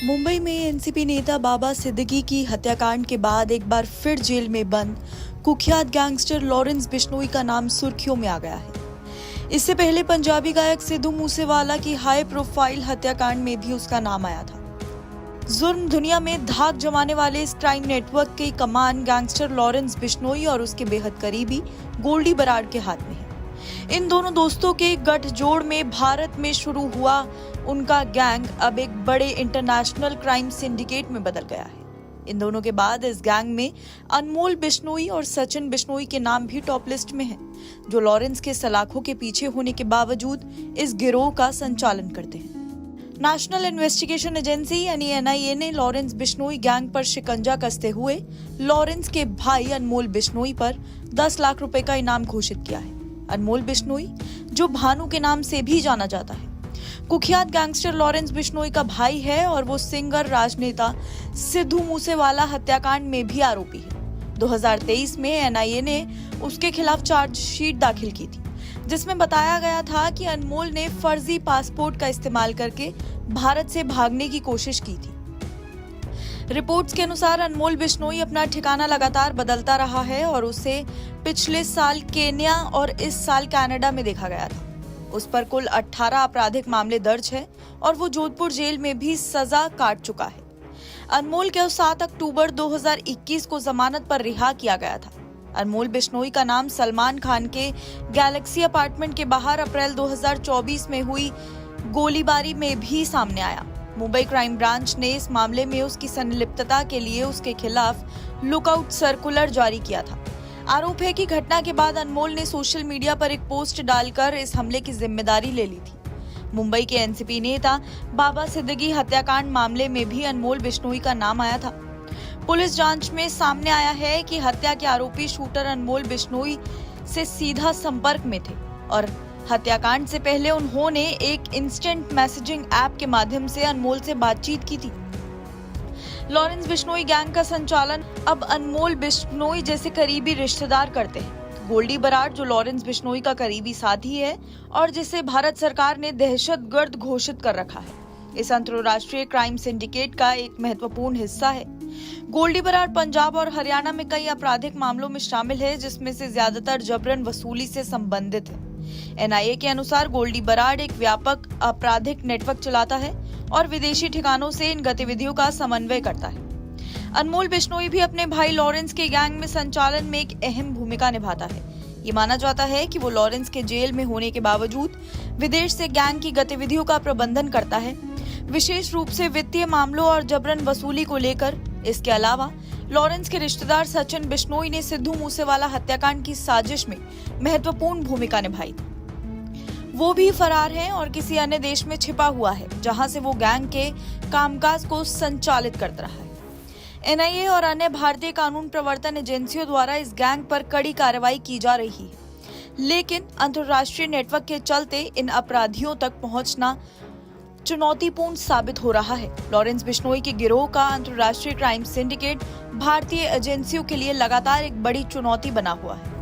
मुंबई में एनसीपी नेता बाबा सिद्दीकी की हत्याकांड के बाद एक बार फिर जेल में बंद कुख्यात गैंगस्टर लॉरेंस बिश्नोई का नाम सुर्खियों में आ गया है। इससे पहले पंजाबी गायक सिद्धू मूसेवाला की हाई प्रोफाइल हत्याकांड में भी उसका नाम आया था। जुर्म दुनिया में धाक जमाने वाले इस क्राइम नेटवर्क की कमान गैंगस्टर लॉरेंस बिश्नोई और उसके बेहद करीबी गोल्डी बराड़ के हाथ में है। इन दोनों दोस्तों के गठजोड़ में भारत में शुरू हुआ उनका गैंग अब एक बड़े इंटरनेशनल क्राइम सिंडिकेट में बदल गया है। इन दोनों के बाद इस गैंग में अनमोल बिश्नोई और सचिन बिश्नोई के नाम भी टॉप लिस्ट में हैं, जो लॉरेंस के सलाखों के पीछे होने के बावजूद इस गिरोह का संचालन करते हैं। नेशनल इन्वेस्टिगेशन एजेंसी यानी एनआईए ने लॉरेंस बिश्नोई गैंग पर शिकंजा कसते हुए लॉरेंस के भाई अनमोल बिश्नोई पर 10 लाख रुपए का इनाम घोषित किया है। अनमोल बिश्नोई, जो भानु के नाम से भी जाना जाता है, कुख्यात गैंगस्टर लॉरेंस बिश्नोई का भाई है और वो सिंगर राजनेता सिद्धू मूसेवाला हत्याकांड में भी आरोपी है। 2023 में एनआईए ने उसके खिलाफ चार्जशीट दाखिल की थी, जिसमें बताया गया था कि अनमोल ने फर्जी पासपोर्ट का इस्तेमाल करके भारत से भागने की कोशिश की थी। रिपोर्ट्स के अनुसार अनमोल बिश्नोई अपना ठिकाना लगातार बदलता रहा है और उसे पिछले साल केन्या और इस साल कनाडा में देखा गया था। उस पर कुल 18 आपराधिक मामले दर्ज है और वो जोधपुर जेल में भी सजा काट चुका है। अनमोल को 7 अक्टूबर 2021 को जमानत पर रिहा किया गया था। अनमोल बिश्नोई का नाम सलमान खान के गैलेक्सी अपार्टमेंट के बाहर अप्रैल 2024 में हुई गोलीबारी में भी सामने आया। मुंबई क्राइम ब्रांच ने इस मामले में उसकी संलिप्तता के लिए उसके खिलाफ लुकआउट सर्कुलर जारी किया था। आरोप है कि घटना के बाद अनमोल ने सोशल मीडिया पर एक पोस्ट डालकर इस हमले की जिम्मेदारी ले ली थी। मुंबई के एनसीपी नेता बाबा सिद्दीकी हत्याकांड मामले में भी अनमोल बिश्नोई का नाम आया था। पुलिस जांच में सामने आया है कि हत्या के आरोपी शूटर अनमोल बिश्नोई से सीधा संपर्क में थे और हत्याकांड से पहले उन्होंने एक इंस्टेंट मैसेजिंग ऐप के माध्यम से अनमोल से बातचीत की थी। लॉरेंस बिश्नोई गैंग का संचालन अब अनमोल बिश्नोई जैसे करीबी रिश्तेदार करते हैं। गोल्डी बराड़, जो लॉरेंस बिश्नोई का करीबी साथी है और जिसे भारत सरकार ने दहशतगर्द घोषित कर रखा है, इस अंतर्राष्ट्रीय क्राइम सिंडिकेट का एक महत्वपूर्ण हिस्सा है। गोल्डी बराड़ पंजाब और हरियाणा में कई आपराधिक मामलों में शामिल है, जिसमें से ज्यादातर जबरन वसूली से संबंधित है। एनआईए के अनुसार गोल्डी बराड़ एक व्यापक आपराधिक नेटवर्क चलाता है और विदेशी ठिकानों से इन गतिविधियों का समन्वय करता है। अनमोल बिश्नोई भी अपने भाई लॉरेंस के गैंग में संचालन में एक अहम भूमिका निभाता है। ये माना जाता है कि वो लॉरेंस के जेल में होने के बावजूद विदेश से गैंग की गतिविधियों का प्रबंधन करता है, विशेष रूप से वित्तीय मामलों और जबरन वसूली को लेकर। इसके अलावा लॉरेंस के रिश्तेदार सचिन बिश्नोई ने सिद्धू मूसेवाला हत्याकांड की साजिश में महत्वपूर्ण भूमिका निभाई थी। वो भी फरार है और किसी अन्य देश में छिपा हुआ है, जहां से वो गैंग के कामकाज को संचालित करता रहा है। एनआईए और अन्य भारतीय कानून प्रवर्तन एजेंसियों द्वारा इस गैंग पर कड़ी कार्रवाई की जा रही है, लेकिन अंतर्राष्ट्रीय नेटवर्क के चलते इन अपराधियों तक पहुंचना चुनौतीपूर्ण साबित हो रहा है। लॉरेंस बिश्नोई के गिरोह का अंतर्राष्ट्रीय क्राइम सिंडिकेट भारतीय एजेंसियों के लिए लगातार एक बड़ी चुनौती बना हुआ है।